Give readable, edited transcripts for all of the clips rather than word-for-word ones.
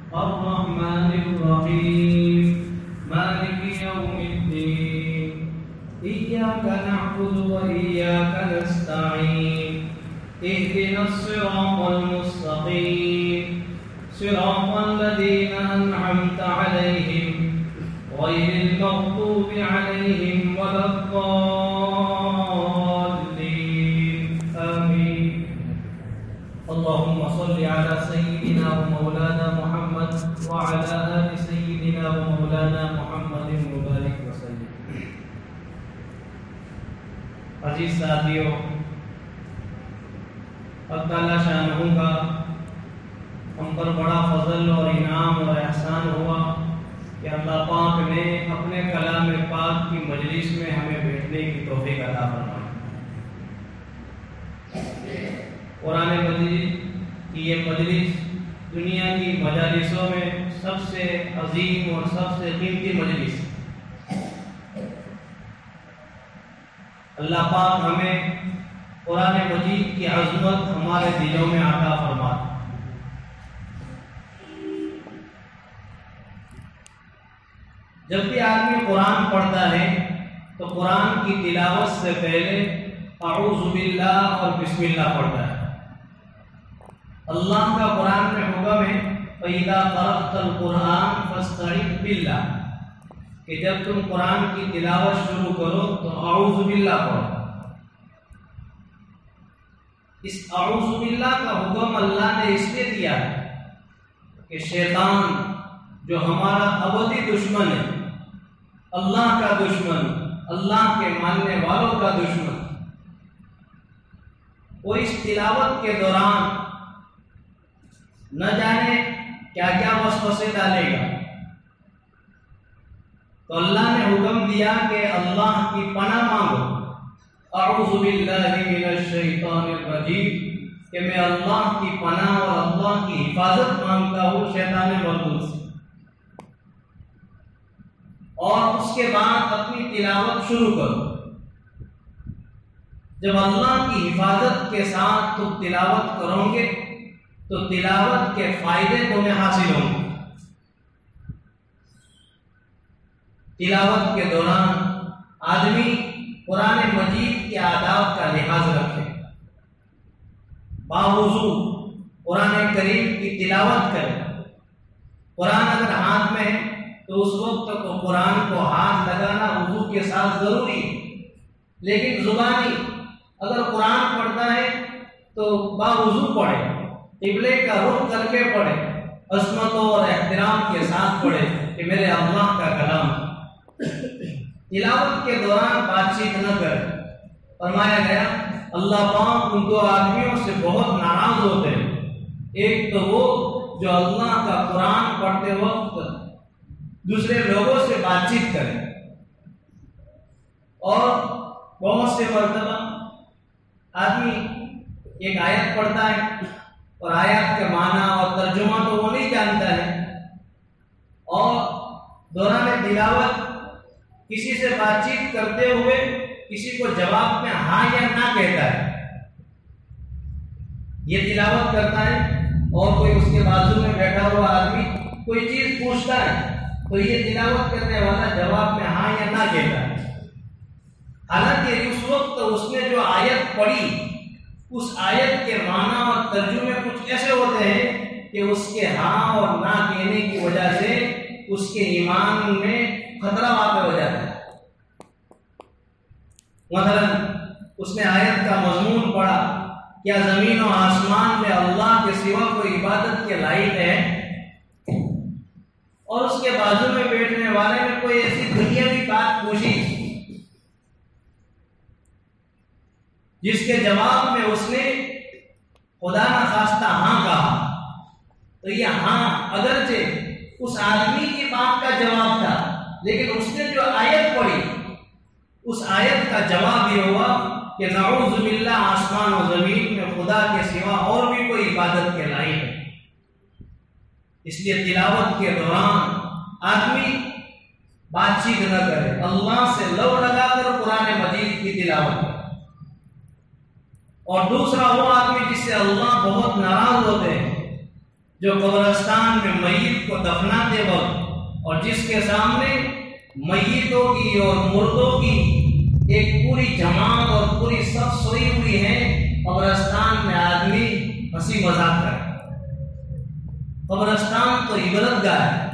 الرحمن الرحيم مالك يوم الدين إياك نعبد وإياك نستعين اهدنا الصراط المستقيم صراط الذين أنعمت عليهم غير المغضوب عليهم ولا الضالين آمين. اللهم صل على سيدنا ومولانا محمد وعلى آل سيدنا ومولانا محمد مبارك وسلم. عزیز ساتھیوں، اللہ تعالیٰ شانہ کا ہم پر بڑا فضل اور انعام اور احسان ہوا کہ اللہ پاک نے اپنے کلام پاک کی مجلس میں ہمیں بیٹھنے کی توفیق عطا فرمائی. قرآن مجید کی یہ مجلس دنیا کی مجالسوں میں سب سے عظیم اور سب سے قیمتی مجلس. اللہ پاک ہمیں قرآن مجید کی عظمت ہمارے دلوں میں عطا فرمائے. جب بھی آدمی قرآن پڑھتا ہے تو قرآن کی تلاوت سے پہلے اعوذ باللہ اور بسم اللہ پڑھتا ہے. اللہ کا قرآن میں حکم ہے فَإِذَا قَرَأْتَ الْقُرْآنَ فَاسْتَعِذْ بِاللَّهِ کہ جب تم قرآن کی تلاوت شروع کرو تو اعوذ باللہ پڑھو. اس اعوذ باللہ کا حکم اللہ نے اس لیے دیا ہے کہ شیطان جو ہمارا ابدی دشمن ہے، اللہ کا دشمن، اللہ کے ماننے والوں کا دشمن، وہ اس تلاوت کے دوران نہ جانے کیا کیا وسوسے ڈالے گا. تو اللہ نے حکم دیا کہ اللہ کی پناہ مانگو. اعوذ باللہ من الشیطان الرجیم کہ میں اللہ کی پناہ اور اللہ کی حفاظت مانگتا ہوں شیطان مردود سے. اور اس کے بعد اپنی تلاوت شروع کرو. جب اللہ کی حفاظت کے ساتھ تم تلاوت کرو گے تو تلاوت کے فائدے تمہیں حاصل ہوں گے. تلاوت کے دوران آدمی قرآن مجید کے آداب کا لحاظ رکھے، باوضو قرآن کریم کی تلاوت کرے. قرآن اگر ہاتھ میں ہے تو اس وقت تو قرآن کو ہاتھ لگانا وضو کے ساتھ ضروری ہے، لیکن زبانی اگر قرآن پڑھتا ہے تو باوضو پڑھے، قبلے کا رخ کر کے پڑھے، عظمت اور احترام کے ساتھ پڑھے کہ میرے اللہ کا کلام. تلاوت کے دوران بات چیت نہ کرے. فرمایا گیا اللہ پاک ان دو آدمیوں سے بہت ناراض ہوتے ہیں. ایک تو وہ جو اللہ کا قرآن پڑھتے وقت دوسرے لوگوں سے بات چیت کرے. اور بہت سے مرتبہ آدمی ایک آیت پڑھتا ہے اور آیت کے معنی اور ترجمہ تو وہ نہیں جانتا ہے، اور دوران تلاوت کسی سے بات چیت کرتے ہوئے کسی کو جواب میں ہاں یا نہ کہتا ہے. یہ تلاوت کرتا ہے اور کوئی اس کے بازو میں بیٹھا ہوا آدمی کوئی چیز پوچھتا ہے تو یہ تلاوت کرنے والا جواب میں ہاں یا نہ کہتا ہے. حالانکہ اس وقت اس نے جو آیت پڑھی اس آیت کے معنی اور ترجمے کچھ ایسے ہوتے ہیں کہ اس کے ہاں اور نہ کہنے کی وجہ سے اس کے ایمان میں خطرہ واقع ہو جاتا ہے. مثلا اس نے آیت کا مضمون پڑھا کیا زمین و آسمان میں اللہ کے سوا کوئی عبادت کے لائق ہے، اور اس کے بازو میں بیٹھنے والے نے کوئی ایسی دنیاوی بات پوچھی جس کے جواب میں اس نے خدا نخواستہ ہاں کہا، تو یہ ہاں اگرچہ اس آدمی کی بات کا جواب تھا، لیکن اس نے جو آیت پڑھی اس آیت کا جواب یہ ہوا کہ نعوذ باللہ آسمان و زمین میں خدا کے سوا اور بھی کوئی عبادت کے لائق ہے. اس لیے تلاوت کے دوران آدمی بات چیت نہ کرے، اللہ سے لو لگا کر قرآن مجید کی تلاوت کرے. اور دوسرا وہ آدمی جس سے اللہ بہت ناراض ہوتے ہیں جو قبرستان میں میت کو دفناتے وقت اور جس کے سامنے میتوں کی اور مردوں کی ایک پوری جماعت اور پوری صف سوئی ہوئی ہے، قبرستان میں آدمی ہنسی مذاق کرے۔ قبرستان تو عبرت گاہ ہے۔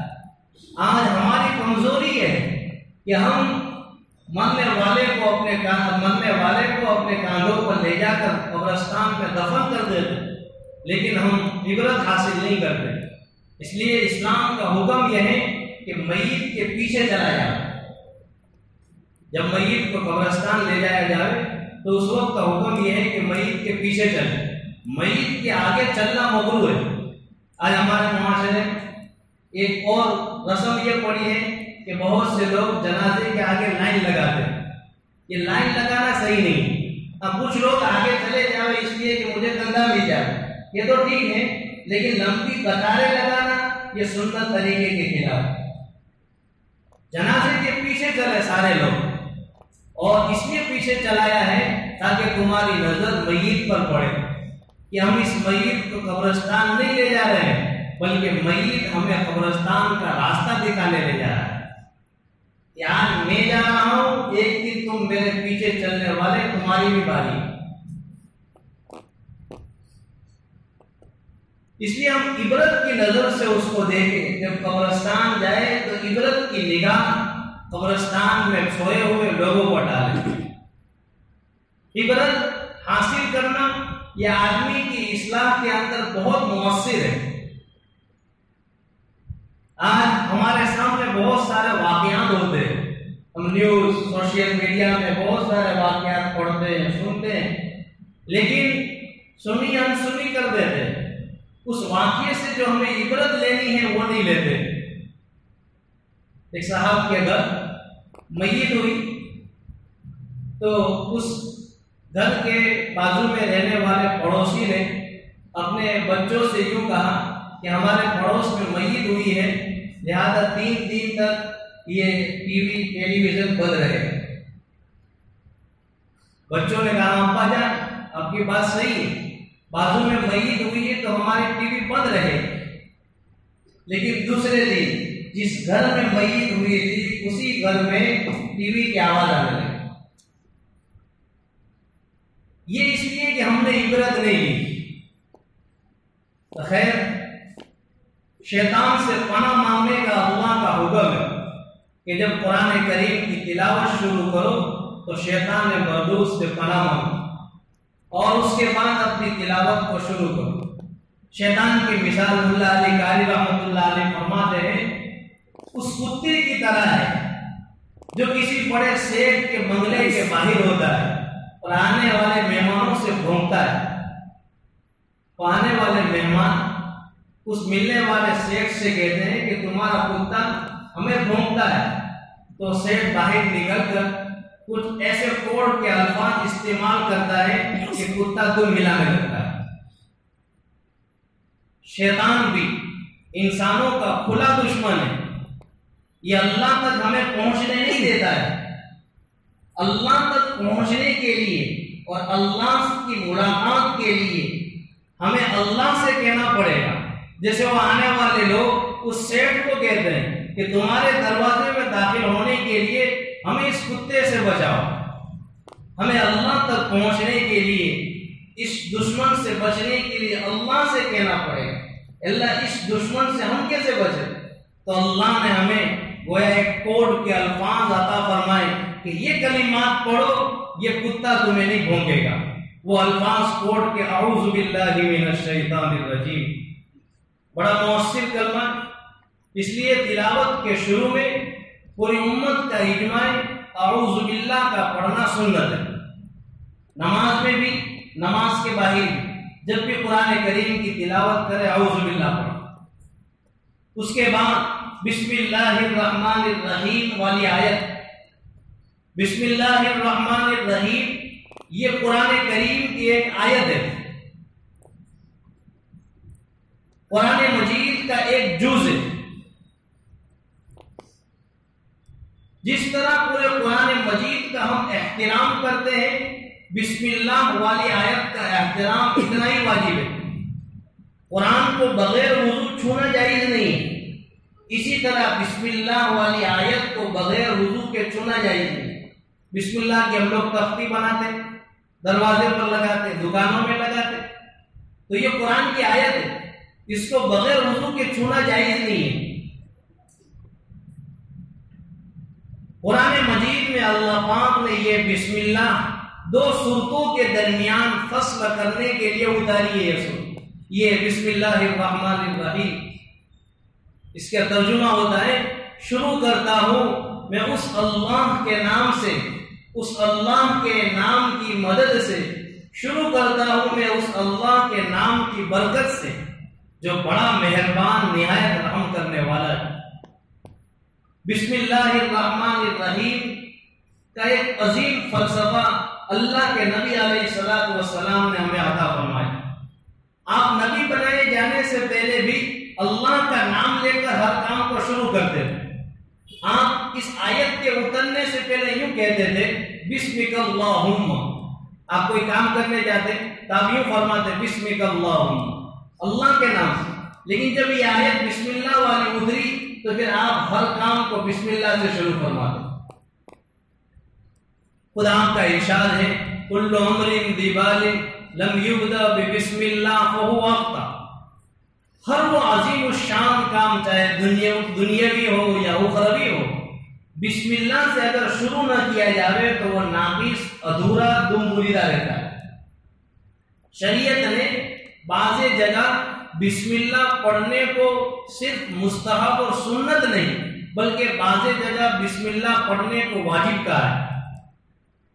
آج ہماری کمزوری ہے کہ ہم مرنے والے کو اپنے کاندھوں پر لے جا کر قبرستان میں دفن کر دیتے، لیکن ہم عبرت حاصل نہیں کرتے۔ اس لیے اسلام کا حکم یہ ہے کہ میت کے پیچھے چلا جائے۔ جب میت کو قبرستان لے جایا جائے تو اس وقت کا حکم یہ ہے کہ میت کے پیچھے چلے، میت کے آگے چلنا مکروہ ہے۔ آج ہمارے معاشرے ایک اور رسم یہ پڑی ہے کہ بہت سے لوگ جنازے کے آگے لائن لگاتے ہیں۔ یہ لائن لگانا صحیح نہیں۔ اب کچھ لوگ آگے چلے جائیں اس لیے کہ مجھے کندھا مل جائے، یہ تو ٹھیک ہے، لیکن لمبی قطاریں لگانا یہ سنت طریقے کے خلاف۔ جنازے کے پیچھے چلے سارے لوگ، اور اس لیے پیچھے چلایا ہے تاکہ تمہاری نظر میت پر پڑے کہ ہم اس میت کو قبرستان نہیں لے جا رہے ہیں، بلکہ میت ہمیں قبرستان کا راستہ دکھانے لے جا رہا ہے۔ یار میں جا رہا ہوں، ایک دن تم میرے پیچھے چلنے والے، تمہاری بھی باری۔ اس لیے ہم عبرت کی نظر سے اس کو دیکھیں۔ جب قبرستان جائے تو عبرت کی نگاہ قبرستان میں سوئے ہوئے لوگوں پر ڈالیں۔ عبرت حاصل کرنا یہ آدمی کی اصلاح کے اندر بہت مؤثر ہے۔ آج ہمارے سامنے بہت سارے واقعات ہوتے ہیں، ہم نیوز سوشل میڈیا میں بہت سارے واقعات پڑھتے ہیں، سنتے ہیں، لیکن سنی انسنی کر دیتے ہیں۔ اس واقعے سے جو ہمیں عبرت لینی ہے وہ نہیں لیتے۔ ایک صاحب کے گھر میت ہوئی تو اس گھر کے بازو میں رہنے والے پڑوسی نے اپنے بچوں سے یوں کہا کہ ہمارے پڑوس میں میت ہوئی ہے، لہذا 3 دن تک یہ ٹیلی ویژن بند رہے گا۔ بچوں نے کہا ابا جان آپ کی بات صحیح ہے، بازو میں میت ہوئی ہے تو ہماری ٹی وی بند رہے، لیکن دوسرے دن جس گھر میں میت ہوئی تھی اسی گھر میں ٹی وی کی آواز آنے لگی۔ یہ اس لیے کہ ہم نے عبرت نہیں لی۔ خیر، شیطان سے پناہ مانگنے کا اللہ کا حکم ہے کہ جب قرآن کریم کی تلاوت شروع کرو تو شیطان مردود سے پناہ مانگو اور اس کے بعد اپنی تلاوت کو شروع کرو۔ شیطان کی مثال اللہ علیہ قاری رحمۃ اللہ علیہ فرماتے ہیں اس کتے کی طرح ہے جو کسی بڑے شیخ کے بنگلے کے باہر ہوتا ہے اور آنے والے مہمانوں سے بھونکتا ہے۔ تو آنے والے مہمان اس ملنے والے شیخ سے کہتے ہیں کہ تمہارا کتا ہمیں بھونکتا ہے، تو شیخ باہر نکل کر کچھ ایسے کوڑ کے الفاظ استعمال کرتا ہے کہ کتا دم ہلانے لگتا ہے۔ شیطان بھی انسانوں کا کھلا دشمن ہے، یہ اللہ تک ہمیں پہنچنے نہیں دیتا ہے۔ اللہ تک پہنچنے کے لیے اور اللہ کی ملاقات کے لیے ہمیں اللہ سے کہنا پڑے گا۔ جیسے وہ آنے والے لوگ اس سیٹ کو کہتے ہیں کہ تمہارے دروازے میں داخل ہونے کے لیے ہمیں اس کتے سے بچاؤ۔ ہمیں اللہ تک پہنچنے کے لیے، اس دشمن سے بچنے کے لیے اللہ سے کہنا پڑے گا اللہ اس دشمن سے ہم کیسے بچیں؟ تو اللہ نے ہمیں گویا ایک کوڈ کے الفاظ عطا فرمائے کہ یہ کلمات پڑھو، یہ کتا تمہیں نہیں بھونکے گا۔ وہ الفاظ کوڈ کے اعوذ باللہ من الشیطان الرجیم، بڑا مؤثر کلمہ۔ اس لیے تلاوت کے شروع میں پوری امت کا اجماع اعوذ باللہ کا پڑھنا سنت ہے، نماز میں بھی، نماز کے باہر بھی، جب بھی قرآن کریم کی تلاوت کرے اعوذ باللہ پڑھو۔ اس کے بعد بسم اللہ الرحمن الرحیم والی آیت، بسم اللہ الرحمن الرحیم یہ قرآن کریم کی ایک آیت ہے، قرآن مجید کا ایک جز ہے۔ جس طرح پورے قرآن مجید کا ہم احترام کرتے ہیں، بسم اللہ والی آیت کا احترام اتنا ہی واجب ہے۔ قرآن کو بغیر وضو چھونا جائز نہیں. اسی طرح بسم اللہ والی آیت کو بغیر وضو کے چھونا جائز نہیں. بسم اللہ کی ہم لوگ تختی بناتے، دروازے پر لگاتے، دکانوں میں لگاتے، تو یہ قرآن کی آیت ہے، اس کو بغیر وضو کے چھونا جائز نہیں ہے. قرآن مجید میں اللہ پاک نے یہ بسم اللہ 2 صورتوں کے درمیان فصل کرنے کے لیے اتاری ہے. یہ بسم اللہ الرحمن الرحیم، اس کا ترجمہ ہوتا ہے شروع کرتا ہوں میں اس اللہ کے نام سے، اس اللہ کے نام کی مدد سے، شروع کرتا ہوں میں اس اللہ کے نام کی برکت سے جو بڑا مہربان نہایت رحم کرنے والا ہے. بسم اللہ الرحمن الرحیم کا ایک عظیم فلسفہ اللہ کے نبی علیہ السلام نے ہمیں عطا فرمایا. آپ نبی بنائے جانے سے پہلے بھی اللہ کا نام لے کر ہر کام کو شروع کرتے تھے. آپ اس آیت کے اترنے سے پہلے یوں کہتے تھے بسمک اللہم. آپ کوئی کام کرنے جاتے تو آپ یوں فرماتے بسمک اللہم، اللہ کے نام سے. لیکن جب یہ آیت بسم اللہ والی اتری تو پھر آپ ہر کام کو بسم اللہ سے شروع فرماتے. خدا آپ کا ارشاد ہے کل امر ذی بال لم یبدأ بسم اللہ فہو اخطأ. ہر وہ عظیم الشان کام چاہے دنیاوی ہو یا اخروی ہو، بسم اللہ سے اگر شروع نہ کیا جاوے تو وہ ناقص، ادھورا، گم بریدہ رہتا ہے. شریعت نے بعض جگہ بسم اللہ پڑھنے کو صرف مستحب اور سنت نہیں بلکہ بعض جگہ بسم اللہ پڑھنے کو واجب کہا ہے.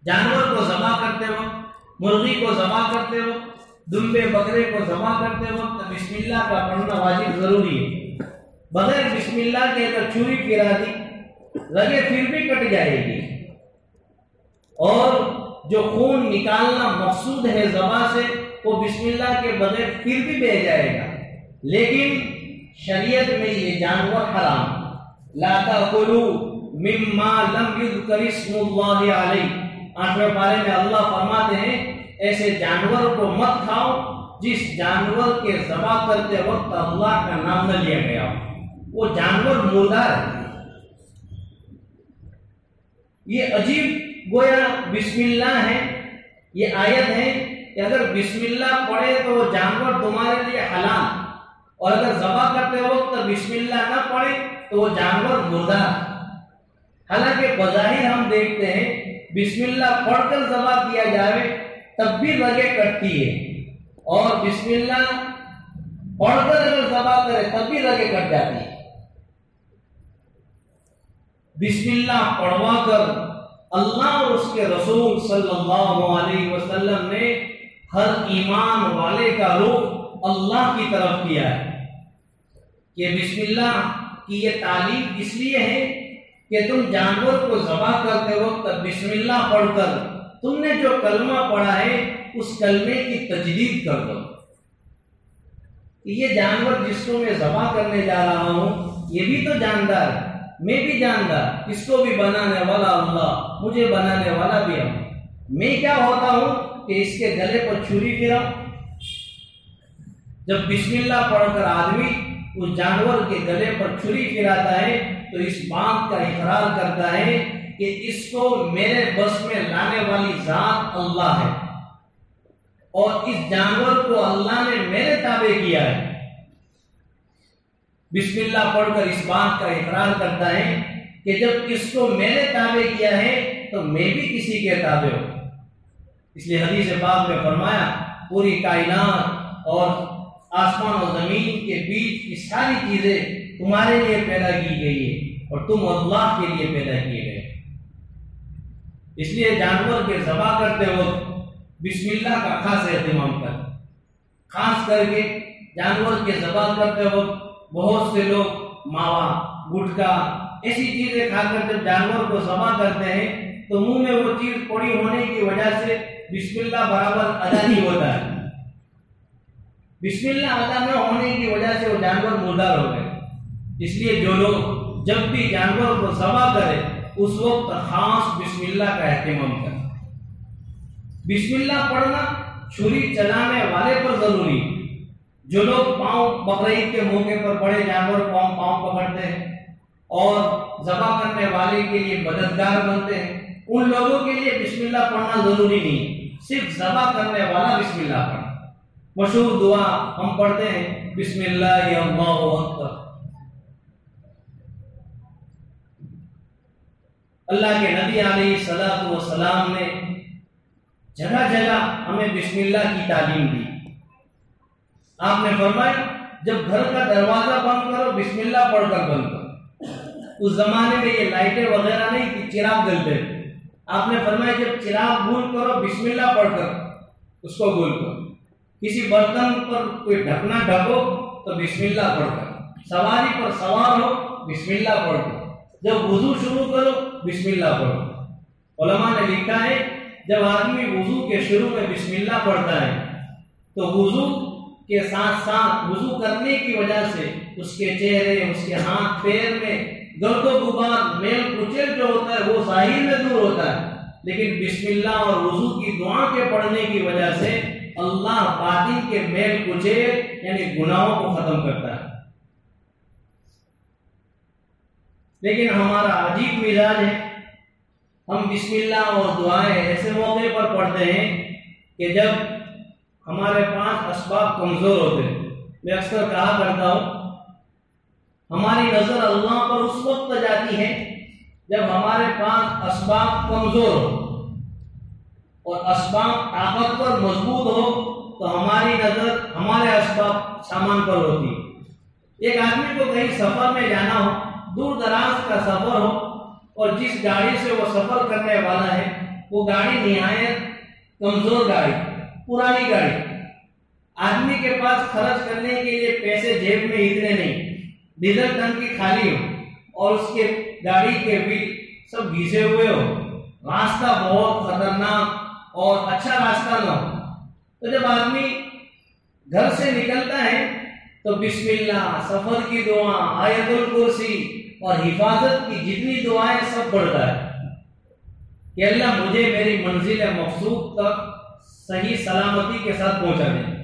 جانور کو ذبح کرتے وقت، مرغی کو ذبح کرتے وقت، دمبے بکرے کو ذبح کرتے وقت بسم اللہ کا پڑھنا واجب ضروری ہے. بغیر بسم اللہ کے اگر چھری پھرا دی رگیں پھر بھی کٹ جائے گی، اور جو خون نکالنا مقصود ہے ذبح سے وہ بسم اللہ کے بغیر پھر بھی بہہ جائے گا. لیکن شریعت میں یہ جانور حرام. لا تأکلوا مما لم یذکر اسم اللہ علیہ. 8ویں پارے میں اللہ فرماتے ہیں ایسے جانور کو مت کھاؤ جس جانور کے ذبح کرتے وقت اللہ کا نام نہ لیا گیا ہو. وہ جانور مردار ہے. یہ عجیب گویا بسم اللہ ہے. یہ آیت ہے کہ اگر بسم اللہ پڑھے تو وہ جانور تمہارے لیے حلال، اور اگر ذبح کرتے وقت بسم اللہ نہ پڑھے تو وہ جانور مردار. حالانکہ بظاہر ہم دیکھتے ہیں بسم اللہ پڑھ کر ذبح کیا جائے تب بھی رگیں کٹتی ہے، اور بسم اللہ پڑھ کر اگر ذبح کرے تب بھی رگیں کٹ جاتی ہے. بسم اللہ پڑھوا کر اللہ اور اس کے رسول صلی اللہ علیہ وسلم نے ہر ایمان والے کا رخ اللہ کی طرف کیا ہے. کہ بسم اللہ کی یہ تعلیم اس لیے ہے کہ تم جانور کو ذبح کرتے وقت بسم اللہ پڑھ کر تم نے جو کلمہ پڑھا ہے اس کلمے کی تجدید کر دو. یہ جانور جس کو میں ذبح کرنے جا رہا ہوں یہ بھی تو جاندار ہے، میں بھی جاندار، اس کو بھی بنانے والا اللہ، مجھے بنانے والا بھی ہم. میں کیا ہوتا ہوں کہ اس کے گلے پر چھری پھرا. جب بسم اللہ پڑھ کر آدمی اس جانور کے گلے پر چھری پھراتا ہے تو اس بات کا اقرار کرتا ہے کہ اس کو میرے بس میں لانے والی ذات اللہ ہے، اور اس جانور کو اللہ نے میرے تابع کیا ہے. بسم اللہ پڑھ کر اس بات کا اقرار کرتا ہے کہ جب اس کو میرے تابع کیا ہے تو میں بھی کسی کے تابع ہوں. اس لیے حدیث پاک میں فرمایا پوری کائنات اور آسمان و زمین کے بیچ کی ساری چیزیں تمہارے لیے پیدا کی گئی ہے اور تم اللہ کے لیے پیدا کیے گئے. اس لیے جانور کے ذبح کرتے وقت بسم اللہ کا خاص اہتمام کر. خاص کر کے جانور کے ذبح کرتے وقت بہت سے لوگ ماوا، گٹکا ایسی چیزیں کھا کر جب جانور کو ذبح کرتے ہیں تو منہ میں وہ چیز پڑی ہونے کی وجہ سے بسم اللہ برابر ادا نہیں ہوتا ہے. بسم اللہ ادا نہ ہونے کی وجہ سے وہ جانور مردار ہو گئے. اس لیے جو لوگ جب بھی جانور کو ذبح کرے اس وقت خاص بسم اللہ کا اہتمام کریں. بسم اللہ پڑھنا چھری چلانے والے پر ضروری ہے. جو لوگ پاؤں بقرعید کے موقع پر بڑے جانور پاؤں پکڑتے ہیں اور ذبح کرنے والے کے لیے مددگار بنتے ہیں، ان لوگوں کے لیے بسم اللہ پڑھنا ضروری نہیں ہے، صرف ذبح کرنے والا بسم اللہ پڑھنا۔ مشہور دعا ہم پڑھتے ہیں، بسم اللہ اللہ اکبر۔ اللہ کے نبی علیہ الصلوۃ والسلام نے جگہ جگہ ہمیں بسم اللہ کی تعلیم دی۔ آپ نے فرمایا جب گھر کا دروازہ بند کرو بسم اللہ پڑھ کر بند کرو۔ اس زمانے میں یہ لائٹیں وغیرہ نہیں تھی، چراغ جلتے تھے۔ آپ نے فرمایا جب چراغ گول کرو بسم اللہ پڑھ کر اس کو گول کرو۔ کسی برتن پر کوئی ڈھکنا ڈھکو تو بسم اللہ پڑھ کر، سواری پر سوار ہو بسم اللہ پڑھ کر، جب وضو شروع کرو بسم اللہ پڑھو۔ علماء نے لکھا ہے جب آدمی وضو کے شروع میں بسم اللہ پڑھتا ہے تو وضو کے ساتھ ساتھ وضو کرنے کی وجہ سے اس کے چہرے، اس کے ہاتھ پیر میں گرد و غبار، میل کچیل جو ہوتا ہے وہ ظاہر میں دور ہوتا ہے، لیکن بسم اللہ اور وضو کی دعا کے پڑھنے کی وجہ سے اللہ باطن کے میل کچیل یعنی گناہوں کو ختم کرتا ہے۔ لیکن ہمارا عجیب مزاج ہے، ہم بسم اللہ اور دعائیں ایسے موقع پر پڑھتے ہیں کہ جب ہمارے پاس اسباب کمزور ہوتے ہیں۔ میں اکثر کہا کرتا ہوں ہماری نظر اللہ پر اس وقت جاتی ہے جب ہمارے پاس اسباب کمزور ہو، اور اسباب طاقتور مضبوط ہو تو ہماری نظر ہمارے اسباب سامان پر ہوتی ہے۔ ایک آدمی کو کہیں سفر میں جانا ہو، دور دراز کا سفر ہو، اور جس گاڑی سے وہ سفر کرنے والا ہے وہ گاڑی نہایت کمزور گاڑی، پرانی گاڑی، آدمی کے پاس خرچ کرنے کے لیے پیسے جیب میں اتنے نہیں، ڈیزل ٹنکی خالی ہو اور اس کے گاڑی کے بل سب گھسے ہوئے ہو، راستہ بہت خطرناک اور اچھا راستہ نہ ہو، تو جب آدمی گھر سے نکلتا ہے تو بسم اللہ، سفر کی دعا، آیت الکرسی اور حفاظت کی جتنی دعائیں سب پڑھتا ہے کہ اللہ مجھے میری منزل مقصود تک صحیح سلامتی کے ساتھ پہنچا دیں۔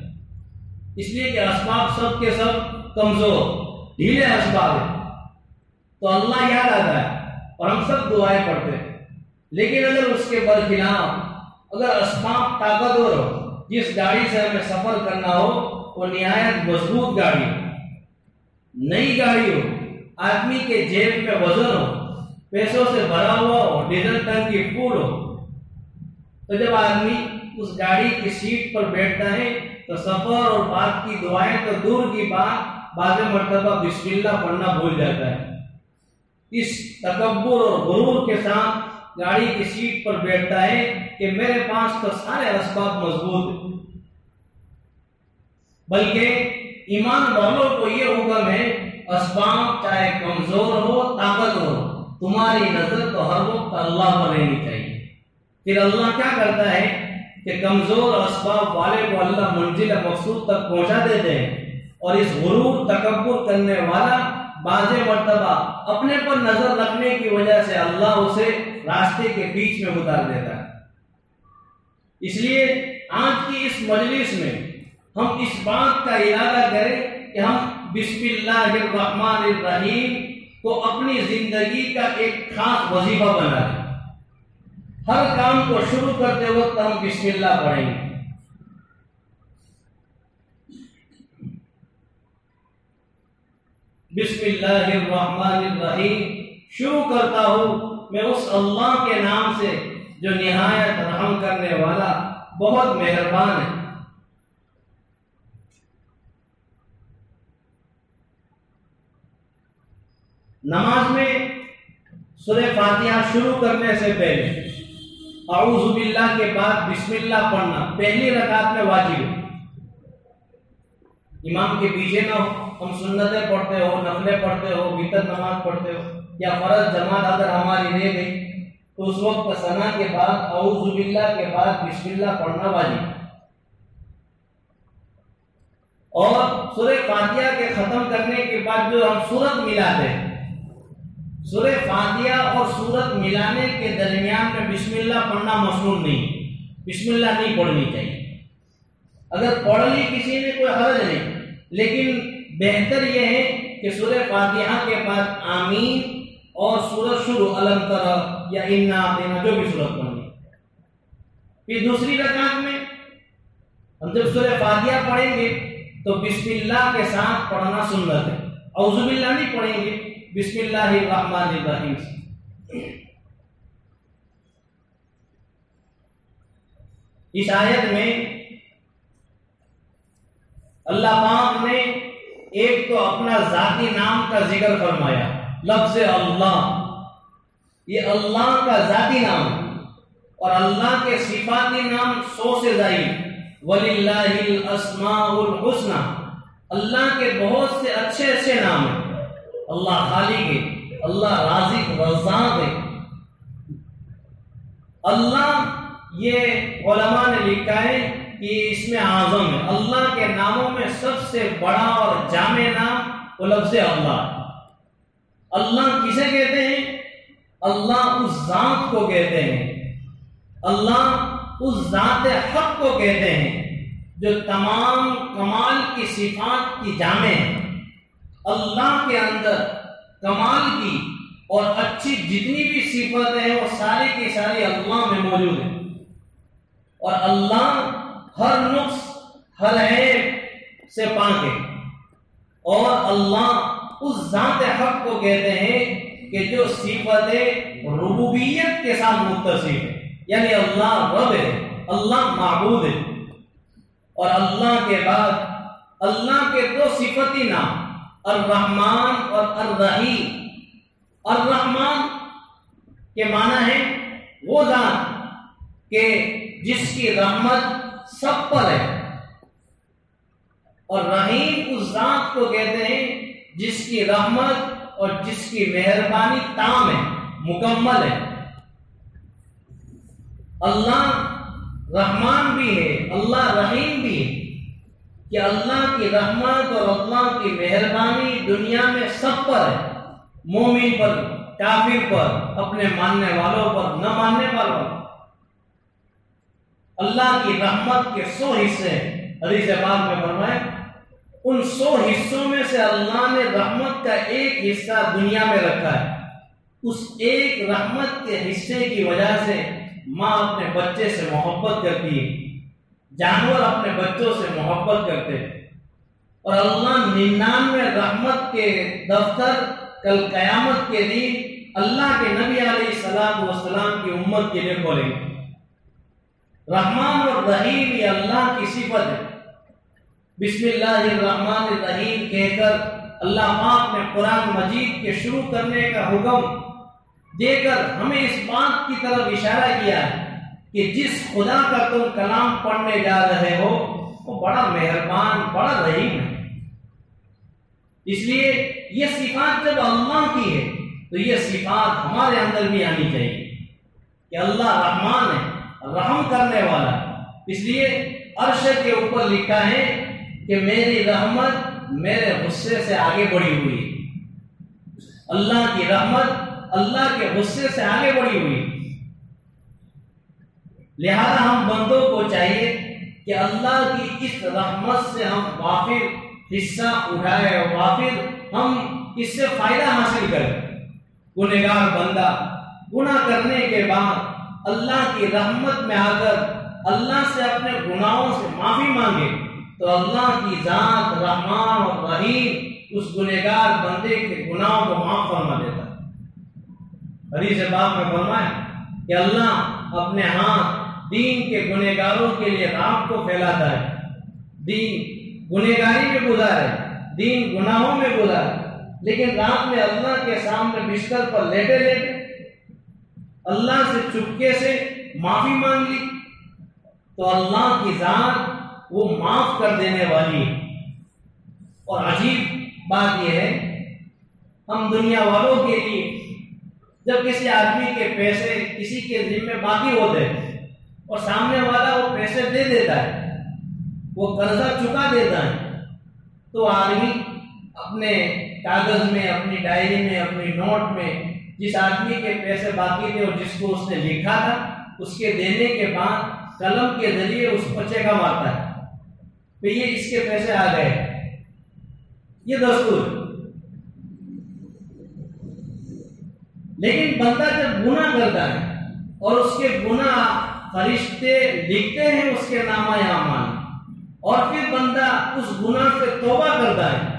اس لیے کہ اسباب سب کے سب کمزور، ڈھیلے اسباب ہیں، تو اللہ یاد آتا ہے اور ہم سب دعائیں پڑھتے ہیں۔ لیکن اگر اس کے برخلاف اگر اسباب طاقتور ہو، جس گاڑی سے ہمیں سفر کرنا ہو وہ نہایت مضبوط گاڑی ہو، نئی گاڑی ہو، آدمی کے جیب میں وزن ہو، پیسوں سے بھرا ہوا ہو، ڈیزل ٹنکی فل ہو، تو جب آدمی اس گاڑی کی سیٹ پر بیٹھتا ہے تو سفر اور بات کی دعائیں تو دور کی بات، بعض مرتبہ بسم اللہ پڑھنا بھول جاتا ہے۔ اس تکبر اور غرور کے ساتھ گاڑی کی سیٹ پر بیٹھتا ہے کہ میرے پاس تو سارے اسباب مضبوط ہیں، بلکہ ایمان والوں کو یہ حکم ہے اسباب چاہے کمزور ہو طاقتور ہو، تمہاری نظر تو ہر وقت اللہ پر رہنی چاہیے۔ پھر اللہ کیا کرتا ہے کہ کمزور اسباب والے کو اللہ منزل مقصود تک پہنچا دیتے ہیں، اور اس غرور تکبر کرنے والا بعض مرتبہ اپنے پر نظر رکھنے کی وجہ سے اللہ اسے راستے کے بیچ میں اتار دیتا ہے۔ اس لیے آج کی اس مجلس میں ہم اس بات کا ارادہ کریں کہ ہم بسم اللہ الرحمن الرحیم کو اپنی زندگی کا ایک خاص وظیفہ بنا دیں۔ ہر کام کو شروع کرتے وقت ہم بسم اللہ پڑھیں گے۔ بسم اللہ الرحمن الرحیم شروع کرتا ہوں میں اس اللہ کے نام سے جو نہایت رحم کرنے والا، بہت مہربان ہے۔ نماز میں سورہ فاتحہ شروع کرنے سے پہلے اعوذ باللہ کے بعد بسم اللہ پڑھنا پہلی رکعت میں واجب ہے۔ امام کے پیچھے نہ ہو، ہم سنتیں پڑھتے ہو، نفلیں پڑھتے ہو، وتر نماز پڑھتے ہو، یا فرض جماعت اگر ہماری رہ گئی تو اس وقت ثنا کے بعد اعوذ باللہ کے بعد بسم اللہ پڑھنا واجب ہے۔ اور سورہ فاتحہ کے ختم کرنے کے بعد جو ہم سورت ملاتے ہیں، سورہ فاتحہ اور سورت ملانے کے درمیان میں بسم اللہ پڑھنا مسنون نہیں، بسم اللہ نہیں پڑھنی چاہیے۔ اگر پڑھ لی کسی نے کوئی حرج نہیں، لیکن بہتر یہ ہے کہ سورہ فاتحہ کے بعد آمین اور سورت شروع الم ترى یا انا اعطینا جو بھی سورت پڑھنی. پھر دوسری رکعت میں ہم جب سورہ فاتحہ پڑھیں گے تو بسم اللہ کے ساتھ پڑھنا سنت ہے. اعوذ باللہ نہیں پڑھیں گے، بسم اللہ الرحمن الرحیم. اس آیت میں اللہ پاک نے ایک تو اپنا ذاتی نام کا ذکر فرمایا، لفظ اللہ، یہ اللہ کا ذاتی نام ہے، اور اللہ کے صفاتی نام 100 سے زائد. وَلِلَّهِ الْأَسْمَاءُ الْحُسْنَى، اللہ کے بہت سے اچھے اچھے نام ہیں. اللہ خالق ہے، اللہ رازق رزاق ہے. اللہ، یہ علماء نے لکھا ہے کہ اس میں اعظم ہے. اللہ کے ناموں میں سب سے بڑا اور جامع نام وہ لفظ اللہ. اللہ کسے کہتے ہیں؟ اللہ اس ذات کو کہتے ہیں، اللہ اس ذات حق کو کہتے ہیں جو تمام کمال کی صفات کی جامع ہے. اللہ کے اندر کمال کی اور اچھی جتنی بھی صفتیں ہیں وہ ساری کی ساری اللہ میں موجود ہیں. اور اللہ ہر نقص ہر عیب سے پاک ہے. اور اللہ اس ذات حق کو کہتے ہیں کہ جو صفت ربوبیت کے ساتھ متصف ہے، یعنی اللہ رب ہے، اللہ معبود ہے. اور اللہ کے بعد اللہ کے دو صفتی نام الرحمن اور الرحیم. الرحمن کے معنی ہے وہ ذات کہ جس کی رحمت سب پر ہے، اور رحیم اس ذات کو کہتے ہیں جس کی رحمت اور جس کی مہربانی تام ہے، مکمل ہے. اللہ رحمان بھی ہے، اللہ رحیم بھی ہے، کہ اللہ کی رحمت اور اللہ کی مہربانی دنیا میں سب پر ہے، مومن پر، کافر پر، اپنے ماننے والوں پر، نہ ماننے والوں پر. اللہ کی رحمت کے 100 حصے حدیث پاک میں فرمائے، ان 100 حصوں میں سے اللہ نے رحمت کا ایک حصہ دنیا میں رکھا ہے. اس ایک رحمت کے حصے کی وجہ سے ماں اپنے بچے سے محبت کرتی ہے، جانور اپنے بچوں سے محبت کرتے ہیں. اور اللہ 99 رحمت کے دفتر کل قیامت کے دن اللہ کے نبی علیہ السلام کی امت کے لیے کھولیں گے. رحمان اور رحیم یہ اللہ کی صفت ہے. بسم اللہ الرحمن الرحیم کہہ کر اللہ پاک نے قرآن مجید کے شروع کرنے کا حکم دے کر ہمیں اس بات کی طرف اشارہ کیا ہے کہ جس خدا کا تم کلام پڑھنے جا رہے ہو وہ بڑا مہربان، بڑا رحیم ہے. اس لیے یہ صفات جب اللہ کی ہے تو یہ صفات ہمارے اندر بھی آنی چاہیے کہ اللہ رحمان ہے، رحم کرنے والا. اس لیے عرش کے اوپر لکھا ہے کہ میری رحمت میرے غصے سے آگے بڑھی ہوئی. اللہ کی رحمت اللہ کے غصے سے آگے بڑھی ہوئی. لہذا ہم بندوں کو چاہیے کہ اللہ کی اس رحمت سے ہم وافر حصہ اٹھائے اور وافر ہم اس سے فائدہ حاصل کریں. گنہگار بندہ گناہ کرنے کے بعد اللہ کی رحمت میں آ کر اللہ سے اپنے گناہوں سے معافی مانگے تو اللہ کی ذات رحمان اور رحیم اس گنہگار بندے کے گناہوں کو معاف فرما دیتا ہے. حدیث پاک میں فرمایا کہ اللہ اپنے ہاتھ دین کے گنہگاروں کے لیے رات کو پھیلاتا ہے. دین گنہگاری میں گزارے، دین گناہوں میں گزارے، لیکن رات میں اللہ کے سامنے بستر پر لیٹے لیٹے اللہ سے چپکے سے معافی مانگ لی تو اللہ کی ذات وہ معاف کر دینے والی ہے. اور عجیب بات یہ ہے ہم دنیا والوں کے لیے جب کسی آدمی کے پیسے کسی کے ذمہ باقی ہوتے ہیں اور سامنے والا وہ پیسے دے دیتا ہے، وہ قرضہ چکا دیتا ہے، تو آدمی اپنے کاغذ میں، اپنی ڈائری میں، اپنی نوٹ میں جس آدمی کے پیسے باقی تھے اور جس کو اس نے لکھا تھا اس کے دینے کے بعد قلم کے ذریعے اس پر چیکا مارتا ہے کہ یہ اس کے پیسے آ گئے. یہ دستور ہے۔ لیکن بندہ جب گناہ کرتا ہے اور اس کے گناہ فرشتے لکھتے ہیں اس کے نامہ اعمال، اور پھر بندہ اس گناہ سے توبہ کرتا ہے،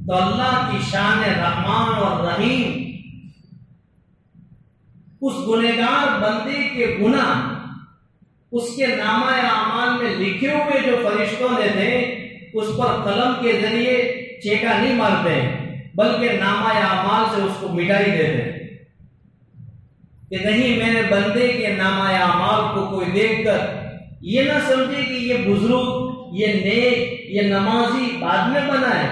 تو اللہ کی شان رحمان اور رحیم اس گنہگار بندے کے گناہ اس کے نامہ اعمال میں لکھے ہوئے جو فرشتوں نے تھے اس پر قلم کے ذریعے چیکا نہیں مارتے بلکہ نامہ اعمال سے اس کو مٹائی دیتے کہ کہیں میرے بندے کے نامہ اعمال کو کوئی دیکھ کر یہ نہ سمجھے کہ یہ بزرگ، یہ نیک، یہ نمازی بعد میں بنا ہے،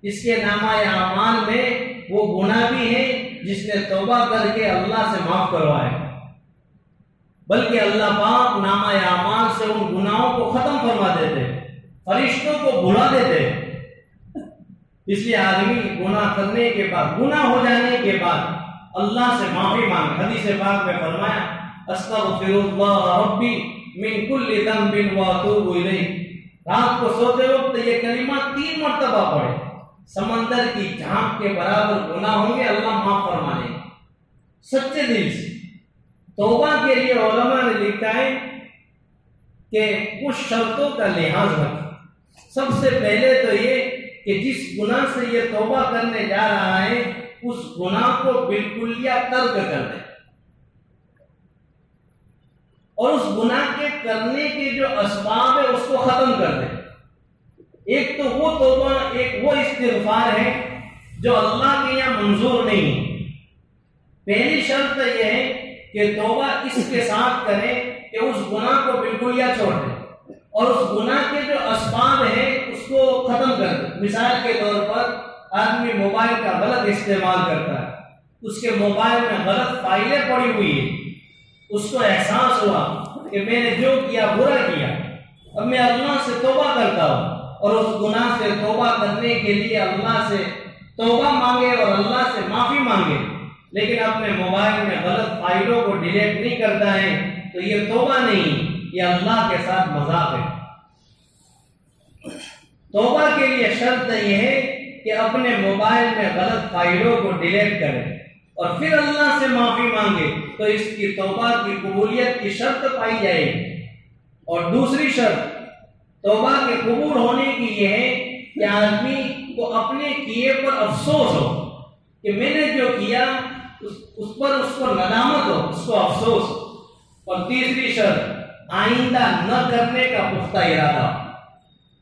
اس کے نامہ اعمال میں وہ گناہ بھی ہے جس نے توبہ کر کے اللہ سے معاف کروائے، بلکہ اللہ پاک نامہ اعمال سے ان گناہوں کو ختم فرما دیتے، فرشتوں کو بھلا دیتے۔ اس لیے آدمی گناہ کرنے کے بعد، گناہ ہو جانے کے بعد اللہ سے معافی مانگے۔ حدیث پاک میں فرمایا استغفر اللہ ربی من کل ذنب واتوب الیہ، رات کو سوتے وقت یہ کلمہ 3 مرتبہ پڑھے، سمندر کی جھانک کے برابر گناہ ہوں گے اللہ معاف فرما دے گا سچے دل سے۔ توبہ کے لیے علماء نے لکھا ہے کہ کچھ شرطوں کا لحاظ رکھیں۔ سب سے پہلے تو یہ کہ جس گناہ سے یہ توبہ کرنے جا رہا ہے اس گناہ کو بالکلیہ ترک کر دے، اور اس گناہ کے کرنے کے جو اسباب ہے اس کو ختم کر دے۔ ایک تو وہ توبہ، ایک وہ استغفار ہے جو اللہ کے یہاں منظور نہیں ہے۔ پہلی شرط یہ ہے کہ توبہ اس کے ساتھ کرے کہ اس گناہ کو بالکلیہ چھوڑ دے اور اس گناہ کے جو اسباب ہیں اس کو ختم کر دے۔ مثال کے طور پر آدمی موبائل کا غلط استعمال کرتا ہے، اس کے موبائل میں غلط فائلیں پڑی ہوئی ہیں، اس کو احساس ہوا کہ میں نے جو کیا برا کیا، اب میں اللہ سے توبہ کرتا ہوں، اور اس گناہ سے توبہ کرنے کے لیے اللہ سے توبہ مانگے اور اللہ سے معافی مانگے، لیکن اپنے موبائل میں غلط فائلوں کو ڈیلیٹ نہیں کرتا ہے تو یہ توبہ نہیں، یہ اللہ کے ساتھ مذاق ہے۔ توبہ کے لیے شرط یہ ہے کہ اپنے موبائل میں غلط فائلوں کو ڈیلیٹ کرے اور پھر اللہ سے معافی مانگے تو اس کی توبہ کی قبولیت کی شرط پائی جائے گی۔ اور دوسری شرط توبہ کے قبول ہونے کی یہ ہے کہ آدمی کو اپنے کیے پر افسوس ہو کہ میں نے جو کیا اس پر اس کو ندامت ہو، اس کو افسوس ہو۔ اور تیسری شرط آئندہ نہ کرنے کا پختہ ارادہ ہو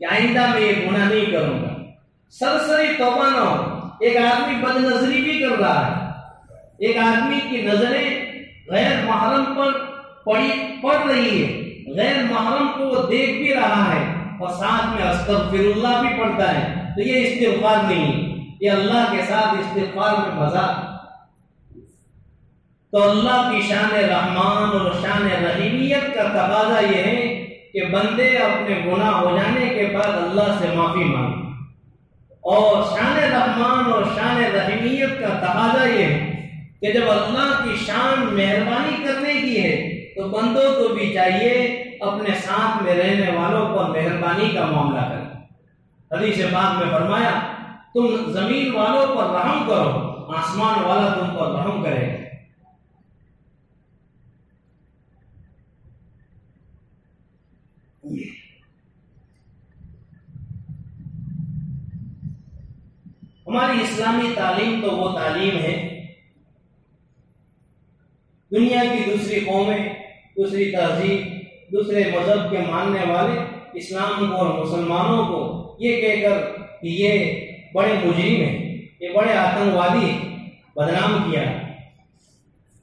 کہ آئندہ میں یہ گناہ نہیں کروں گا۔ سرسری توبہ نہ ہو۔ ایک آدمی بد نظری بھی کر رہا ہے، ایک آدمی کی نظریں غیر محرم پر پڑ رہی ہے، غیر محرم کو وہ دیکھ بھی رہا ہے اور ساتھ میں استغفر اللہ بھی پڑھتا ہے، تو یہ استغفار نہیں، یہ اللہ کے ساتھ استغفار میں مذاق۔ تو اللہ کی شان رحمان اور شان رحیمیت کا تقاضا یہ ہے کہ بندے اپنے گناہ ہو جانے کے بعد اللہ سے معافی مانگے، اور شان رحمان اور شان رحیمیت کا تقاضا یہ ہے کہ جب اللہ کی شان مہربانی کرنے کی ہے تو بندوں کو بھی چاہیے اپنے ساتھ میں رہنے والوں پر مہربانی کا معاملہ کریں۔ حدیث پاک میں فرمایا تم زمین والوں پر رحم کرو، آسمان والا تم پر رحم کرے گا۔ ہماری اسلامی تعلیم تو وہ تعلیم ہے، دنیا کی دوسری قومیں، دوسری تہذیب، دوسرے مذہب کے ماننے والے اسلام کو اور مسلمانوں کو یہ کہہ کر کہ یہ بڑے مجرم ہیں، یہ بڑے آتنکوادی بدنام کیا۔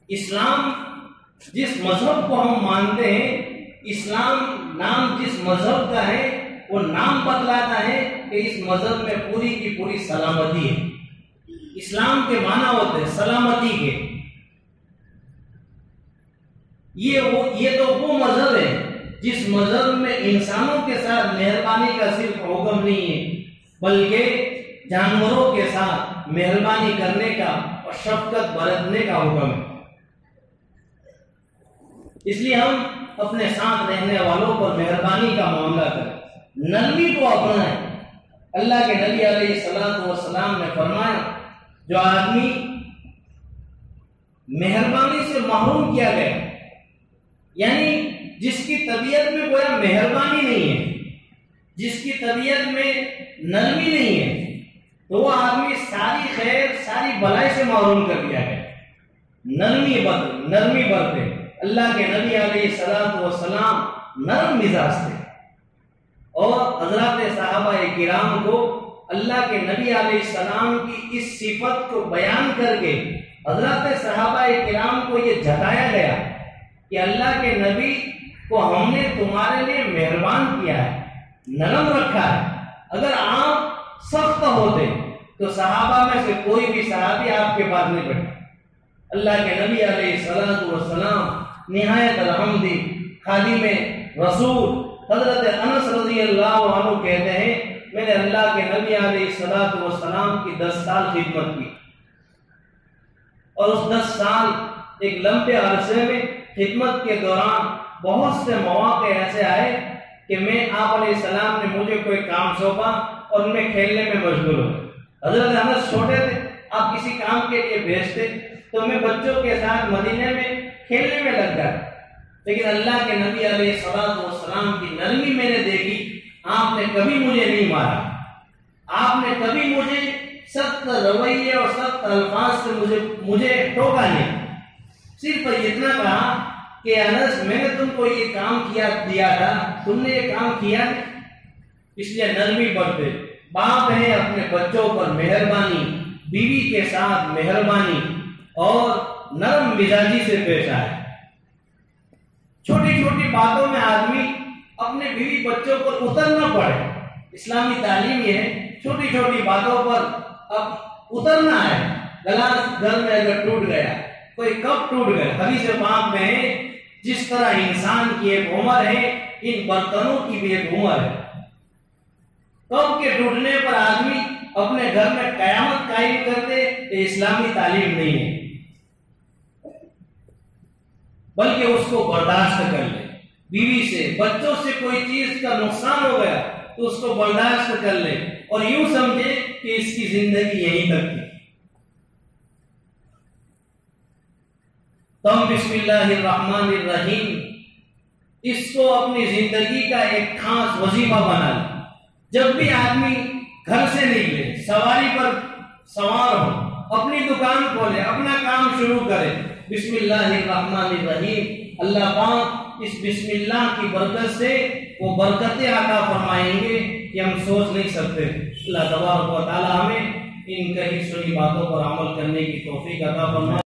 اسلام جس مذہب کو ہم مانتے ہیں، اسلام نام جس مذہب کا ہے وہ نام بتلاتا ہے کہ اس مذہب میں پوری کی پوری سلامتی ہے۔ اسلام کے معنی ہوتے ہیں سلامتی کے۔ یہ تو وہ مذہب ہے جس مذہب میں انسانوں کے ساتھ مہربانی کا صرف حکم نہیں ہے بلکہ جانوروں کے ساتھ مہربانی کرنے کا اور شفقت برتنے کا حکم ہے۔ اس لیے ہم اپنے ساتھ رہنے والوں پر مہربانی کا معاملہ کریں، نرمی کو اپنائیں، اللہ کے نبی علیہ الصلوۃ والسلام نے فرمایا جو آدمی مہربانی سے محروم کیا گیا، یعنی جس کی طبیعت میں گویا مہربانی نہیں ہے، جس کی طبیعت میں نرمی نہیں ہے، تو وہ آدمی ساری خیر ساری بلائی سے محروم کر دیا گیا۔ نرمی برتے، اللہ کے نبی علیہ الصلوۃ والسلام نرم مزاج تھے، اور حضرات صحابہ کرام کو اللہ کے نبی علیہ السلام کی اس صفت کو بیان کر کے حضرات صحابہ کرام کو یہ جتایا گیا کہ اللہ کے نبی کو ہم نے تمہارے لیے مہربان کیا ہے، نرم رکھا ہے۔ اگر آپ سخت ہوتے تو صحابہ میں سے کوئی بھی صحابی آپ کے پاس نہیں بیٹھا۔ اللہ کے نبی علیہ الصلوۃ والسلام نہایت الحمدی خادم رسول حضرت انس رضی اللہ عنہ کہتے ہیں میں نے اللہ کے نبی علیہ الصلوۃ والسلام کی 10 سال خدمت کی، اور اس 10 سال ایک لمبے عرصے میں خدمت کے دوران بہت سے مواقع ایسے آئے کہ میں آپ علیہ السلام نے مجھے کوئی کام سونپا اور میں کھیلنے میں مشغول ہوں۔ حضرت انس چھوٹے تھے، آپ کسی کام کے لیے بھیجتے تو میں بچوں کے ساتھ مدینے میں کھیلنے میں لگ گیا، لیکن اللہ کے نبی علیہ الصلوۃ والسلام کی نرمی میں نے دیکھی۔ آپ نے کبھی مجھے نہیں مارا، آپ نے کبھی مجھے سخت رویے اور سخت الفاظ سے مجھے ٹوکا نہیں، صرف اتنا کہا کہ انس میں نے تم کو یہ کام دیا تھا، تم نے یہ کام کیا نہیں۔ اس لیے نرمی برتے، باپ ہے اپنے بچوں پر مہربانی، بیوی کے ساتھ مہربانی اور نرم مزاجی سے پیش آئے۔ چھوٹی چھوٹی باتوں میں آدمی اپنے بیوی بچوں پر اتر نہ پڑے، اسلامی تعلیم یہ ہے چھوٹی چھوٹی باتوں پر اب اترنا ہے۔ گلاس گھر میں اگر ٹوٹ گیا، کوئی کپ ٹوٹ گیا، حدیث پاک میں ہے جس طرح انسان کی ایک عمر ہے ان برتنوں کی بھی ایک عمر ہے۔ کپ کے ٹوٹنے پر آدمی اپنے گھر میں قیامت قائم کرتے، یہ اسلامی تعلیم نہیں ہے، بلکہ اس کو برداشت کر لے۔ بیوی سے بچوں سے کوئی چیز کا نقصان ہو گیا تو اس کو برداشت کر لے اور یوں سمجھے کہ اس کی زندگی یہیں تک تھی۔ تم بسم اللہ الرحمن الرحیم اس کو اپنی زندگی کا ایک خاص وظیفہ بنا لے۔ جب بھی آدمی گھر سے نکلے، سواری پر سوار ہو، اپنی دکان کھولے، اپنا کام شروع کرے، بسم اللہ الرحمن الرحیم، اللہ پاک اس بسم اللہ کی برکت سے وہ برکتیں عطا فرمائیں گے کہ ہم سوچ نہیں سکتے۔ اللہ تبارک و تعالی ہمیں ان کہی سنی باتوں پر عمل کرنے کی توفیق عطا فرمائے۔